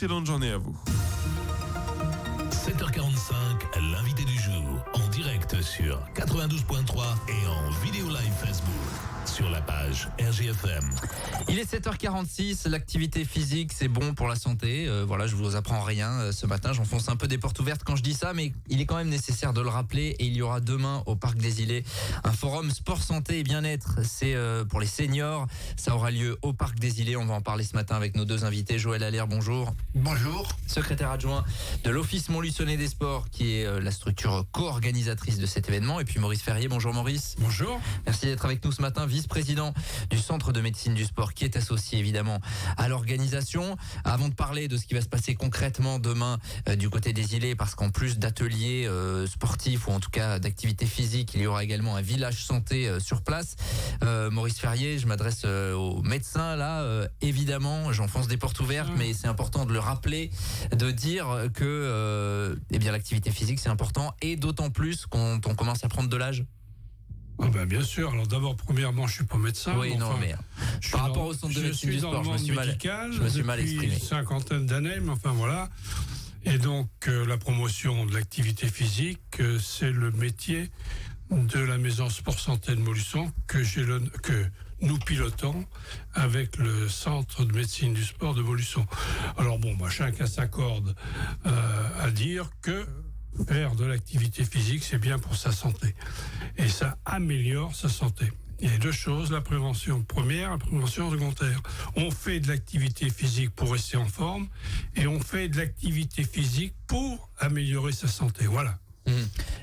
Excellente journée à vous. 7h45, l'invité du jour, en direct sur 92.3 et en vidéo live Facebook sur la page RGFM. Il est 7h46, l'activité physique c'est bon pour la santé, voilà, je vous apprends rien ce matin, j'enfonce un peu des portes ouvertes quand je dis ça, mais il est quand même nécessaire de le rappeler et il y aura demain au Parc des Îlets un forum sport, santé et bien-être, c'est pour les seniors, ça aura lieu au Parc des Îlets, on va en parler ce matin avec nos deux invités, Joël Allaire, bonjour. Bonjour. Secrétaire adjoint de l'Office Montluçonnet des Sports qui est la structure co-organisatrice de cet événement, et puis Maurice Ferrier, bonjour Maurice. Bonjour. Merci d'être avec nous ce matin, vice-président du Centre de médecine du sport qui est associé évidemment à l'organisation. Avant de parler de ce qui va se passer concrètement demain du côté des Îlets, parce qu'en plus d'ateliers sportifs ou en tout cas d'activités physiques, il y aura également un village santé sur place. Maurice Ferrier, je m'adresse aux médecins là, évidemment, j'enfonce des portes ouvertes, mais c'est important de le rappeler, de dire que eh bien l'activité physique c'est important, et d'autant plus quand on commence à prendre de l'âge. Ah ben bien sûr. Alors d'abord, premièrement, je suis pas médecin. Oui, non, mais par rapport au centre de médecine du sport, je me suis mal exprimé. Depuis une cinquantaine d'années, mais enfin voilà. Et donc la promotion de l'activité physique, c'est le métier de la maison Sport Santé de Montluçon que nous pilotons avec le centre de médecine du sport de Montluçon. Alors bon, chacun s'accorde à dire que faire de l'activité physique, c'est bien pour sa santé. Et ça améliore sa santé. Il y a deux choses, la prévention première, la prévention secondaire. On fait de l'activité physique pour rester en forme, et on fait de l'activité physique pour améliorer sa santé. Voilà.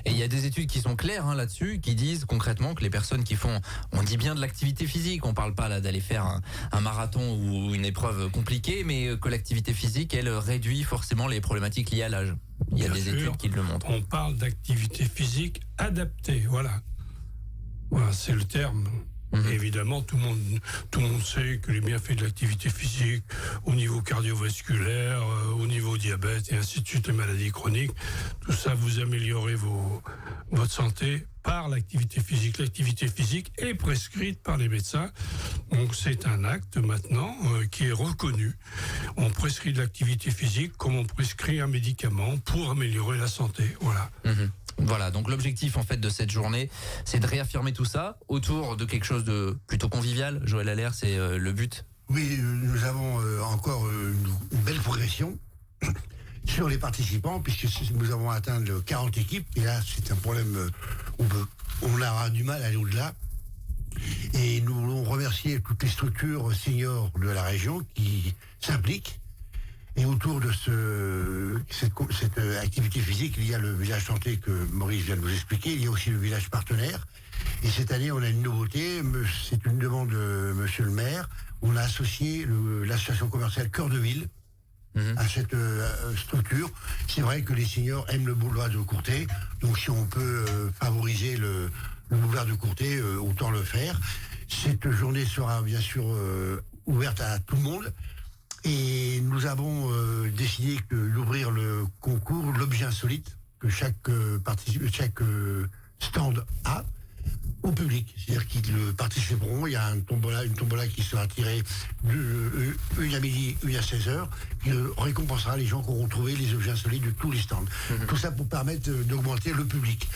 Et il y a des études qui sont claires là-dessus, qui disent concrètement que les personnes qui font, on dit bien de l'activité physique, on parle pas là d'aller faire un marathon ou une épreuve compliquée, mais que l'activité physique, elle réduit forcément les problématiques liées à l'âge. Il y a des études qui le montrent. On parle d'activité physique adaptée, voilà. Voilà, c'est le terme. Et évidemment, tout le monde sait que les bienfaits de l'activité physique au niveau cardiovasculaire, au niveau diabète et ainsi de suite, les maladies chroniques, tout ça, vous améliorez votre santé par l'activité physique. L'activité physique est prescrite par les médecins, donc c'est un acte maintenant qui est reconnu. On prescrit de l'activité physique comme on prescrit un médicament pour améliorer la santé, voilà. Voilà, donc l'objectif en fait de cette journée, c'est de réaffirmer tout ça autour de quelque chose de plutôt convivial. Joël Allaire, c'est le but. Oui, nous avons encore une belle progression sur les participants, puisque nous avons atteint 40 équipes, et là c'est un problème, on aura du mal à aller au-delà. Et nous voulons remercier toutes les structures seniors de la région qui s'impliquent. Et autour de cette activité physique, il y a le village santé que Maurice vient de vous expliquer, il y a aussi le village partenaire. Et cette année, on a une nouveauté, c'est une demande de monsieur le maire. On a associé l'association commerciale Cœur de Ville à cette structure. C'est vrai que les seniors aiment le boulevard de Courtet, donc si on peut favoriser le boulevard de Courtet, autant le faire. Cette journée sera bien sûr ouverte à tout le monde. Et nous avons décidé d'ouvrir le concours l'objet insolite que chaque stand a au public. C'est-à-dire qu'ils participeront. Il y a une tombola qui sera tirée une à midi, une à 16h, qui récompensera les gens qui auront trouvé les objets insolites de tous les stands. Tout ça pour permettre d'augmenter le public.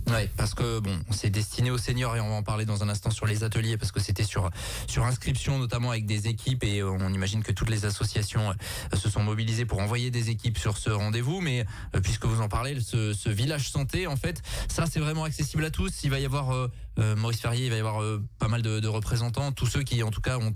Ouais, parce que bon, c'est destiné aux seniors et on va en parler dans un instant sur les ateliers, parce que c'était sur inscription notamment avec des équipes, et on imagine que toutes les associations se sont mobilisées pour envoyer des équipes sur ce rendez-vous. Mais puisque vous en parlez, ce village santé, en fait, ça c'est vraiment accessible à tous. Il va y avoir Maurice Ferrier, il va y avoir pas mal de représentants, tous ceux qui en tout cas ont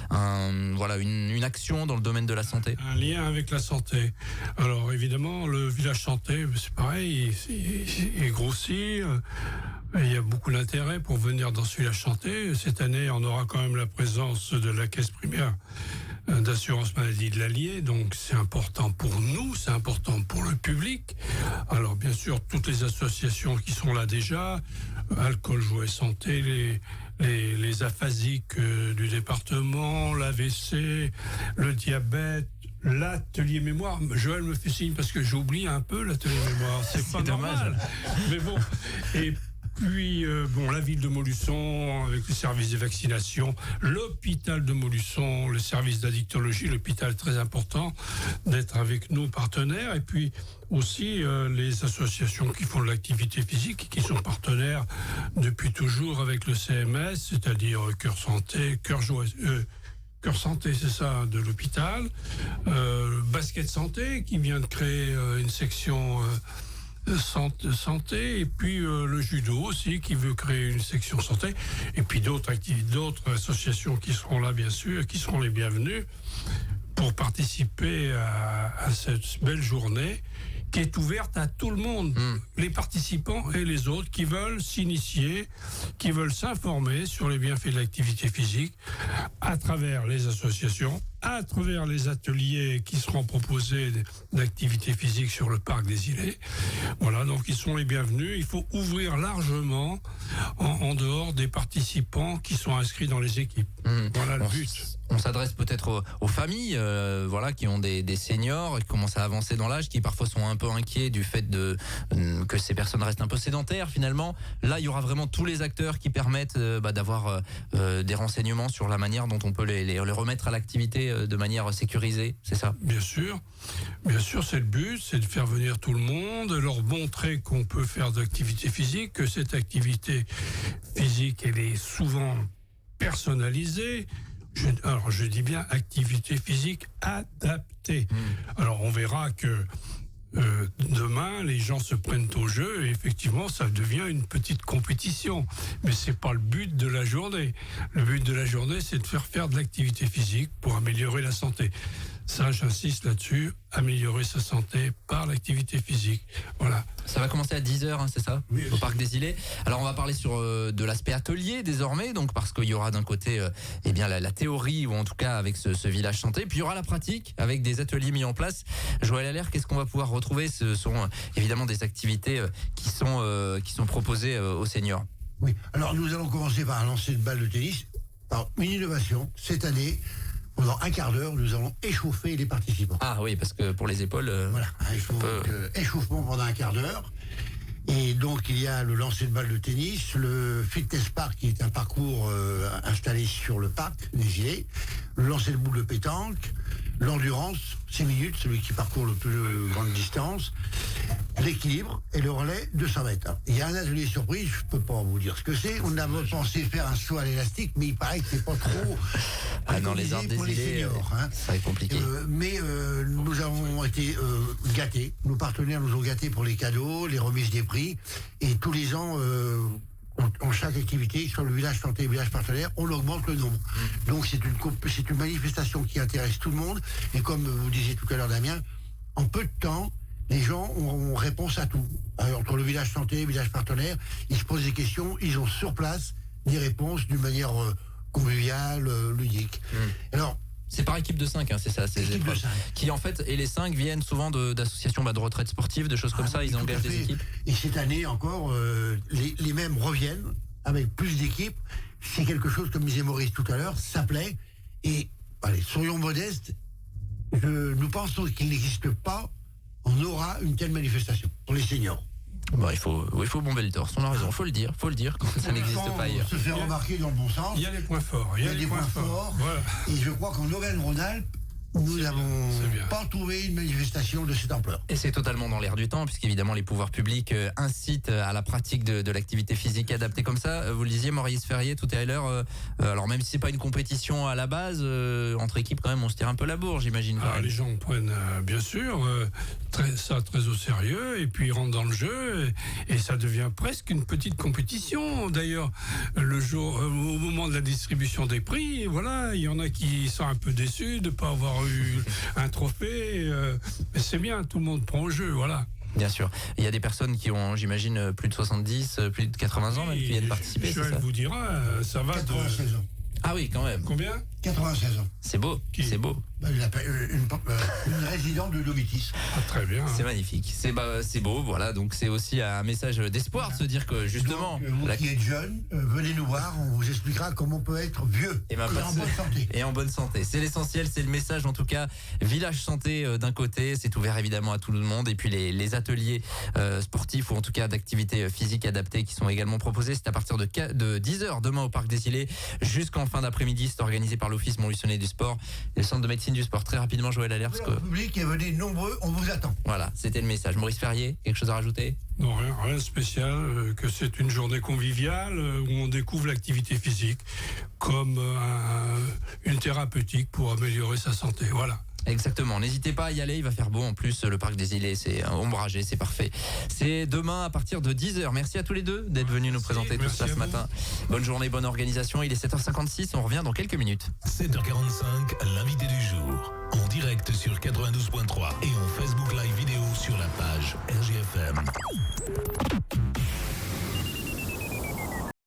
une action dans le domaine de la santé. Un lien avec la santé. Alors évidemment, le village santé, c'est pareil, il grossit. Il y a beaucoup d'intérêt pour venir dans ce village santé. Cette année, on aura quand même la présence de la caisse primaire d'assurance maladie de l'Allier, donc c'est important pour nous, c'est important pour le public. Alors bien sûr, toutes les associations qui sont là déjà, Alcool, Jouet, Santé, les aphasiques du département, l'AVC, le diabète, l'atelier mémoire. Joël me fait signe parce que j'oublie un peu l'atelier mémoire, c'est pas dommage. normal. Mais bon, et puis, la ville de Montluçon, avec le service de vaccination, l'hôpital de Montluçon, le service d'addictologie, l'hôpital très important d'être avec nos partenaires, et puis aussi les associations qui font de l'activité physique, qui sont partenaires depuis toujours avec le CMS, c'est-à-dire Cœur Santé, Cœur Santé, c'est ça, de l'hôpital, Basket Santé, qui vient de créer une section santé, et puis le judo aussi, qui veut créer une section santé, et puis d'autres associations qui seront là, bien sûr, qui seront les bienvenues pour participer à cette belle journée qui est ouverte à tout le monde, les participants et les autres qui veulent s'initier, qui veulent s'informer sur les bienfaits de l'activité physique à travers les associations, à travers les ateliers qui seront proposés d'activité physique sur le parc des Îlets. Voilà, donc ils sont les bienvenus. Il faut ouvrir largement en dehors des participants qui sont inscrits dans les équipes. Voilà le but. On s'adresse peut-être aux familles qui ont des seniors qui commencent à avancer dans l'âge, qui parfois sont un peu inquiets du fait que ces personnes restent un peu sédentaires finalement. Là, il y aura vraiment tous les acteurs qui permettent d'avoir des renseignements sur la manière dont on peut les remettre à l'activité de manière sécurisée, c'est ça? Bien sûr, c'est le but, c'est de faire venir tout le monde, leur montrer qu'on peut faire de l'activité physique, que cette activité physique, elle est souvent personnalisée. Alors, je dis bien activité physique adaptée. Alors, on verra que demain, les gens se prennent au jeu et effectivement, ça devient une petite compétition. Mais c'est pas le but de la journée. Le but de la journée, c'est de faire de l'activité physique pour améliorer la santé. Ça, j'insiste là-dessus, améliorer sa santé par l'activité physique. Voilà. Ça va commencer à 10h, c'est ça? Oui, au Parc des Îlets. Alors, on va parler sur de l'aspect atelier désormais, donc parce qu'il y aura d'un côté la théorie, ou en tout cas avec ce village santé, puis il y aura la pratique avec des ateliers mis en place. Joël Allaire, qu'est-ce qu'on va pouvoir retrouver? Ce sont évidemment des activités qui sont proposées aux seniors. Oui, alors nous allons commencer par un lancer de balle de tennis, par une innovation cette année. Pendant un quart d'heure, nous allons échauffer les participants. Ah oui, parce que pour les épaules... Voilà, échauffement pendant un quart d'heure. Et donc, il y a le lancer de balle de tennis, le fitness park, qui est un parcours installé sur le parc des Îlets, le lancer de boule de pétanque, l'endurance, 6 minutes, celui qui parcourt le plus grande distance, l'équilibre et le relais 200 mètres. Il y a un atelier surprise, je peux pas vous dire ce que c'est. On a pensé faire un saut à l'élastique, mais il paraît que c'est pas trop dans les arbres des Îlets, ça va être compliqué. Mais nous avons été gâtés. Nos partenaires nous ont gâtés pour les cadeaux, les remises des prix, et tous les ans, en chaque activité, sur le village santé et le village partenaire, on augmente le nombre. Donc c'est une manifestation qui intéresse tout le monde. Et comme vous disiez tout à l'heure, Damien, en peu de temps, les gens ont réponse à tout. Alors, entre le village santé et le village partenaire, ils se posent des questions, ils ont sur place des réponses d'une manière conviviale, ludique. Alors, c'est par équipe de 5, c'est ça, ces épreuves. Qui en fait, et les 5 viennent souvent d'associations de retraite sportive, de choses comme ça, ils engagent des équipes. Et cette année encore, les mêmes reviennent avec plus d'équipes. C'est quelque chose, comme disait Maurice tout à l'heure, ça plaît. Et allez, soyons modestes, nous pensons qu'il n'existe pas, on aura une telle manifestation pour les seniors. Bon, il faut bomber le torse, on a raison, faut le dire, ça n'existe pas ailleurs. Se faire remarquer dans le bon sens. Il y a des points forts. Il y a des points forts. Voilà. Et je crois qu'en Auvergne-Rhône-Alpes, nous n'avons pas trouvé une manifestation de cette ampleur. Et c'est totalement dans l'air du temps, puisqu'évidemment les pouvoirs publics incitent à la pratique de l'activité physique adaptée comme ça. Vous le disiez, Maurice Ferrier, tout à l'heure, alors même si c'est pas une compétition à la base, entre équipes quand même on se tire un peu la bourre, j'imagine. Les gens prennent bien sûr ça très au sérieux, et puis ils rentrent dans le jeu, et ça devient presque une petite compétition. D'ailleurs, au moment de la distribution des prix, voilà, il y en a qui sont un peu déçus de ne pas avoir eu un trophée, mais c'est bien, tout le monde prend au jeu, voilà. Bien sûr. Il y a des personnes qui ont, j'imagine, plus de 70, plus de 80 ans même, qui viennent participer, c'est ça? Je vous dira, ça va 96 ans. Ah oui, quand même. Combien? 96 ans. C'est beau, c'est beau. Une président de Domitis. Ah, très bien. C'est magnifique, c'est beau, voilà, donc c'est aussi un message d'espoir de se dire que justement... Donc, vous qui êtes jeune, venez nous voir, on vous expliquera comment on peut être vieux et en bonne santé. Et en bonne santé, c'est l'essentiel, c'est le message en tout cas. Village santé d'un côté, c'est ouvert évidemment à tout le monde, et puis les ateliers sportifs ou en tout cas d'activités physiques adaptées qui sont également proposés, c'est à partir de 10h demain au Parc des Îlets jusqu'en fin d'après-midi. C'est organisé par l'Office Montluçonnet du Sport et le Centre de médecine du sport. Très rapidement, Joël Allaire, parce que... Le public est venu nombreux, on vous attend. Voilà, c'était le message. Maurice Ferrier, quelque chose à rajouter? Non, rien de spécial, que c'est une journée conviviale où on découvre l'activité physique comme une thérapeutique pour améliorer sa santé. Voilà. Exactement, n'hésitez pas à y aller, il va faire beau en plus, le Parc des Îlets, c'est ombragé, c'est parfait. C'est demain à partir de 10h. Merci à tous les deux d'être venus nous présenter tout ça ce matin. Bonne journée, bonne organisation, il est 7h56, on revient dans quelques minutes. 7h45, l'invité du